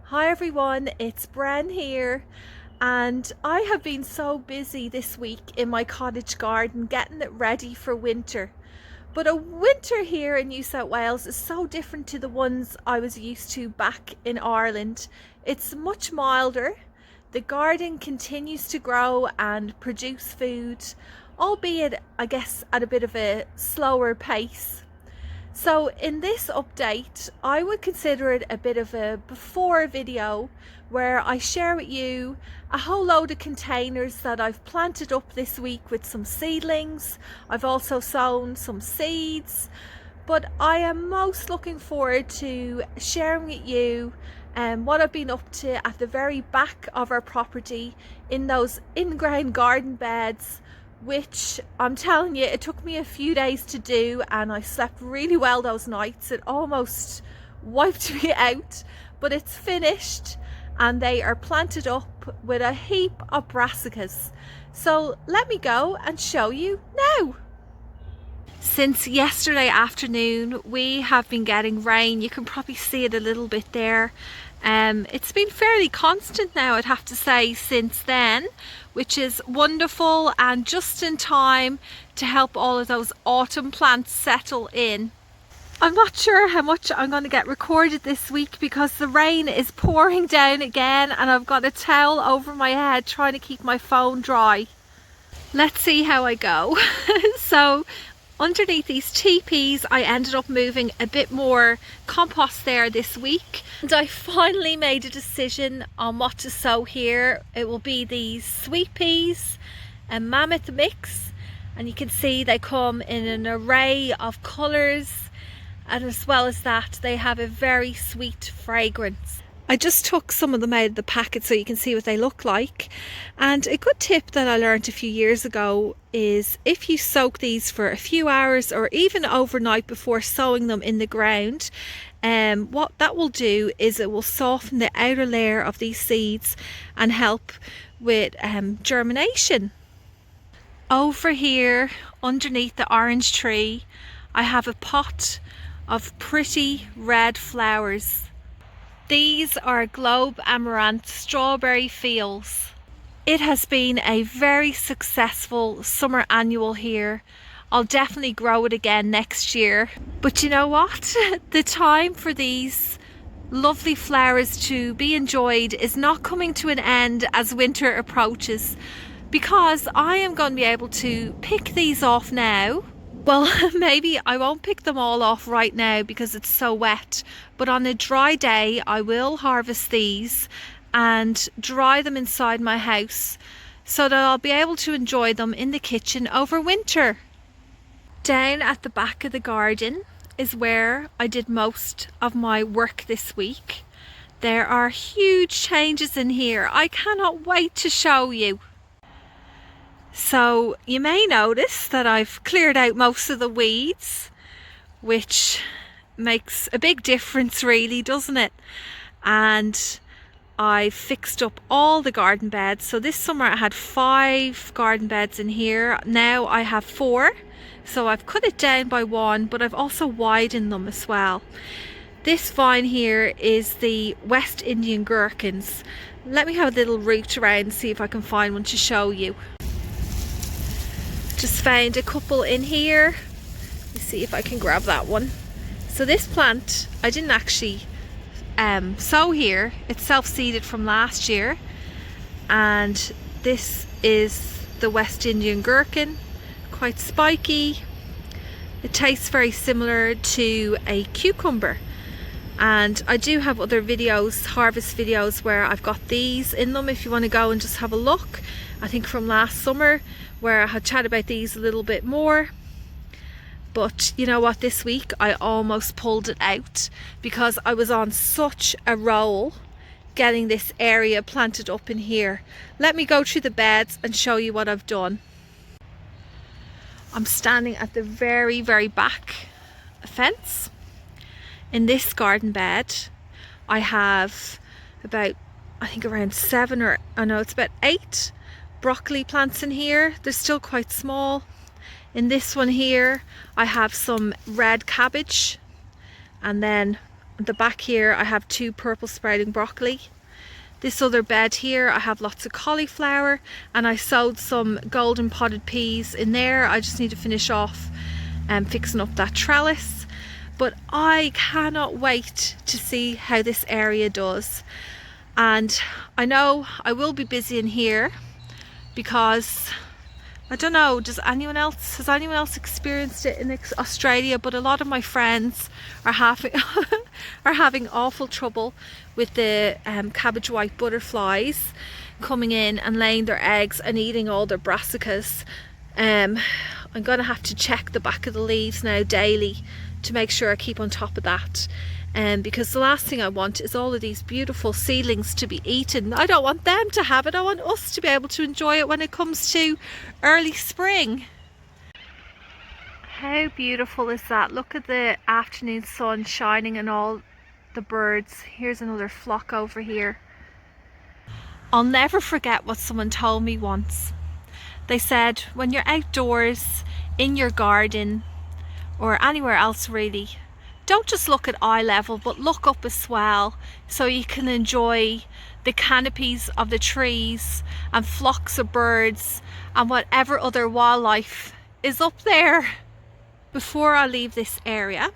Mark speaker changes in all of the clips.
Speaker 1: Hi everyone, it's Bren here, and I have been so busy this week in my cottage garden getting it ready for winter. But a winter here in New South Wales is so different to the ones I was used to back in Ireland. It's much milder. The garden continues to grow and produce food, albeit I guess at a bit of a slower pace. So in this update, I would consider it a bit of a before video where I share with you a whole load of containers that I've planted up this week with some seedlings. I've also sown some seeds, but I am most looking forward to sharing with you what I've been up to at the very back of our property in those in-ground garden beds, which I'm telling you, it took me a few days to do and I slept really well those nights. It almost wiped me out, but it's finished and they are planted up with a heap of brassicas. So let me go and show you now. Since yesterday afternoon we have been getting rain. You can probably see it a little bit there. It's been fairly constant now, I'd have to say, since then, which is wonderful and just in time to help all of those autumn plants settle in. I'm not sure how much I'm going to get recorded this week because the rain is pouring down again and I've got a towel over my head trying to keep my phone dry. Let's see how I go. So underneath these teepees I ended up moving a bit more compost there this week, and I finally made a decision on what to sow here. It will be these sweet peas and mammoth mix, and you can see they come in an array of colours, and as well as that they have a very sweet fragrance. I just took some of them out of the packet so you can see what they look like. And a good tip that I learned a few years ago is if you soak these for a few hours or even overnight before sowing them in the ground, what that will do is it will soften the outer layer of these seeds and help with germination. Over here underneath the orange tree I have a pot of pretty red flowers. These are Globe Amaranth strawberry fields. It has been a very successful summer annual here. I'll definitely grow it again next year. But you know what? The time for these lovely flowers to be enjoyed is not coming to an end as winter approaches, because I am going to be able to pick these off now. Well, maybe I won't pick them all off right now because it's so wet, but on a dry day I will harvest these and dry them inside my house so that I'll be able to enjoy them in the kitchen over winter. Down at the back of the garden is where I did most of my work this week. There are huge changes in here. I cannot wait to show you. So you may notice that I've cleared out most of the weeds, which makes a big difference really, doesn't it? And I fixed up all the garden beds. So this summer I had 5 garden beds in here. Now I have 4. So I've cut it down by 1, but I've also widened them as well. This vine here is the West Indian gherkins. Let me have a little root around and see if I can find one to show you. Just found a couple in here. Let's see if I can grab that one. So this plant I didn't actually sow here. It's self-seeded from last year, and this is the West Indian gherkin. Quite spiky. It tastes very similar to a cucumber, and I do have other videos, harvest videos, where I've got these in them if you want to go and just have a look. I think from last summer where I had chatted about these a little bit more. But you know what, this week I almost pulled it out because I was on such a roll getting this area planted up in here. Let me go through the beds and show you what I've done. I'm standing at the very back fence. In this garden bed I have about, I think around 7 or, oh no, it's about 8 broccoli plants in here. They're still quite small. In this one here I have some red cabbage, and then the back here I have 2 purple sprouting broccoli. This other bed here I have lots of cauliflower, and I sowed some golden potted peas in there. I just need to finish off fixing up that trellis. But I cannot wait to see how this area does. And I know I will be busy in here because I don't know, has anyone else experienced it in Australia? But a lot of my friends are having are having awful trouble with the cabbage white butterflies coming in and laying their eggs and eating all their brassicas. I'm gonna have to check the back of the leaves now daily to make sure I keep on top of that. Because the last thing I want is all of these beautiful seedlings to be eaten. I don't want them to have it. I want us to be able to enjoy it when it comes to early spring. How beautiful is that? Look at the afternoon sun shining and all the birds. Here's another flock over here. I'll never forget what someone told me once. They said, when you're outdoors in your garden or anywhere else really, don't just look at eye level, but look up as well, so you can enjoy the canopies of the trees and flocks of birds and whatever other wildlife is up there. Before I leave this area,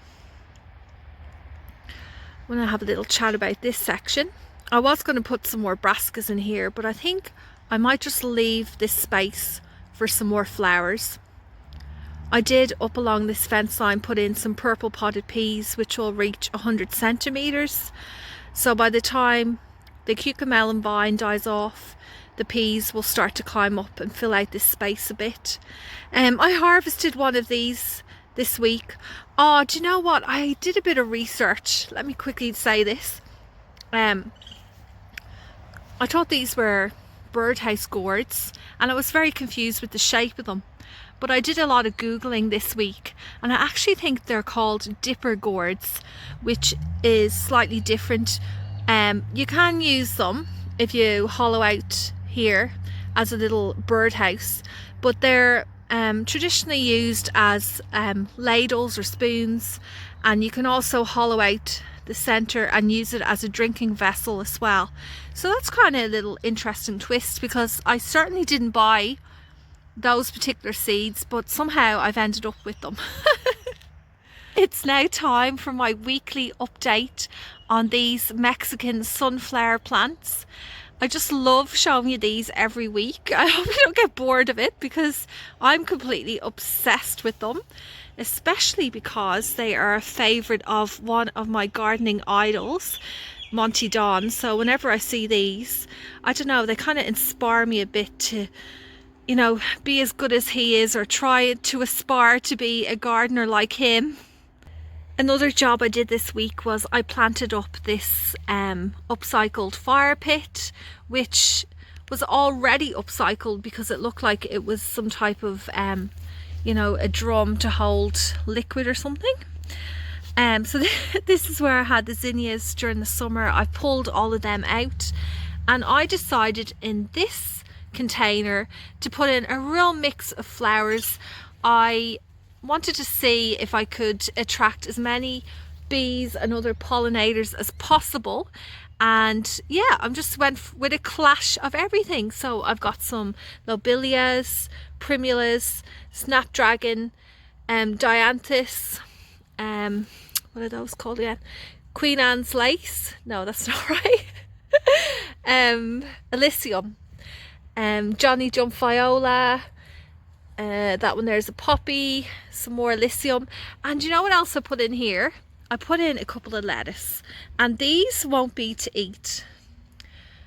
Speaker 1: I'm going to have a little chat about this section. I was going to put some more brassicas in here, but I think I might just leave this space for some more flowers. I did, up along this fence line, put in some purple potted peas which will reach 100 centimetres. So by the time the cucamelon vine dies off, the peas will start to climb up and fill out this space a bit. I harvested one of these this week. Oh, do you know what? I did a bit of research. Let me quickly say this. I thought these were birdhouse gourds and I was very confused with the shape of them. But I did a lot of Googling this week and I actually think they're called dipper gourds, which is slightly different. You can use them if you hollow out here as a little birdhouse, but they're traditionally used as ladles or spoons, and you can also hollow out the centre and use it as a drinking vessel as well. So that's kind of a little interesting twist, because I certainly didn't buy those particular seeds, but somehow I've ended up with them. It's now time for my weekly update on these Mexican sunflower plants. I just love showing you these every week. I hope you don't get bored of it, because I'm completely obsessed with them, especially because they are a favourite of one of my gardening idols, Monty Don. So whenever I see these, I don't know, they kind of inspire me a bit to, you know, be as good as he is, or try to aspire to be a gardener like him. Another job I did this week was I planted up this upcycled fire pit, which was already upcycled because it looked like it was some type of, you know, a drum to hold liquid or something. So this is where I had the zinnias during the summer. I pulled all of them out, and I decided in this container to put in a real mix of flowers. I wanted to see if I could attract as many bees and other pollinators as possible, and yeah, I just went with a clash of everything. So I've got some lobelias, primulas, snapdragon, dianthus, what are those called again? Queen Anne's lace? No, that's not right. Elysium, Johnny Jump Viola, that one there's a poppy, some more Elysium, and you know what else I put in here? I put in a couple of lettuce, and these won't be to eat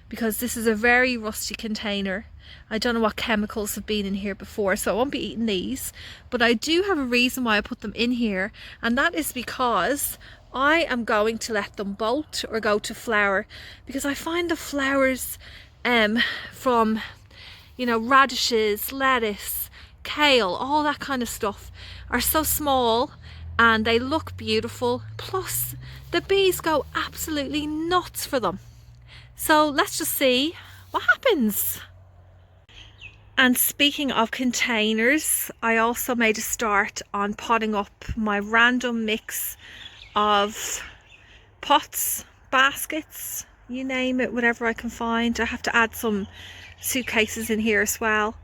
Speaker 1: because this is a very rusty container. I don't know what chemicals have been in here before, so I won't be eating these, but I do have a reason why I put them in here, and that is because I am going to let them bolt or go to flower, because I find the flowers from, you know, radishes, lettuce, kale, all that kind of stuff are so small and they look beautiful, plus the bees go absolutely nuts for them. So let's just see what happens. And speaking of containers, I also made a start on potting up my random mix of pots, baskets, you name it, whatever I can find. I have to add some suitcases in here as well.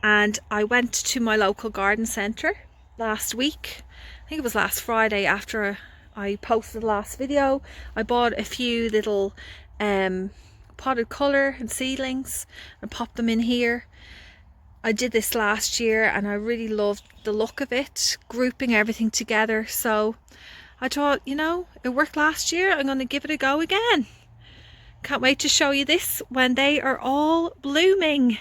Speaker 1: And I went to my local garden centre last week. I think it was last Friday after I posted the last video. I bought a few little potted colour and seedlings and popped them in here. I did this last year and I really loved the look of it, grouping everything together. So I thought, you know, it worked last year, I'm going to give it a go again. Can't wait to show you this when they are all blooming.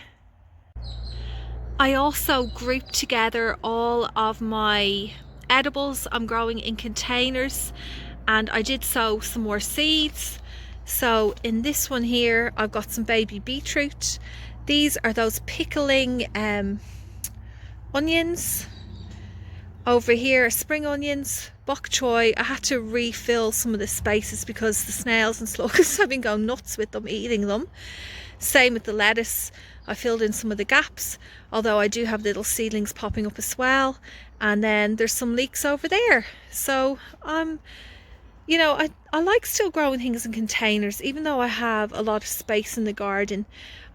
Speaker 1: I also grouped together all of my edibles I'm growing in containers, and I did sow some more seeds. So in this one here I've got some baby beetroot. These are those pickling onions. Over here spring onions, bok choy. I had to refill some of the spaces because the snails and slugs have been going nuts with them, eating them. Same with the lettuce. I filled in some of the gaps, although I do have little seedlings popping up as well. And then there's some leeks over there. So you know, I like still growing things in containers, even though I have a lot of space in the garden.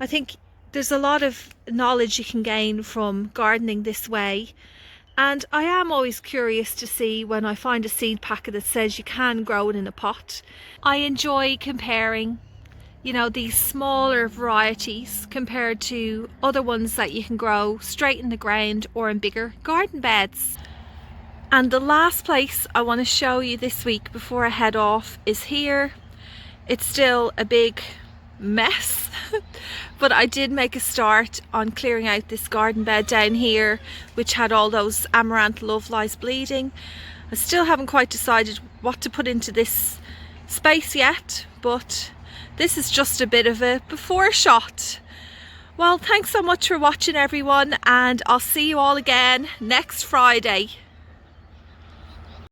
Speaker 1: I think there's a lot of knowledge you can gain from gardening this way. And I am always curious to see when I find a seed packet that says you can grow it in a pot. I enjoy comparing, you know, these smaller varieties compared to other ones that you can grow straight in the ground or in bigger garden beds. And the last place I want to show you this week before I head off is here. It's still a big mess, but I did make a start on clearing out this garden bed down here, which had all those amaranth love lies bleeding. I still haven't quite decided what to put into this space yet, but this is just a bit of a before shot. Well, thanks so much for watching everyone, and I'll see you all again next Friday.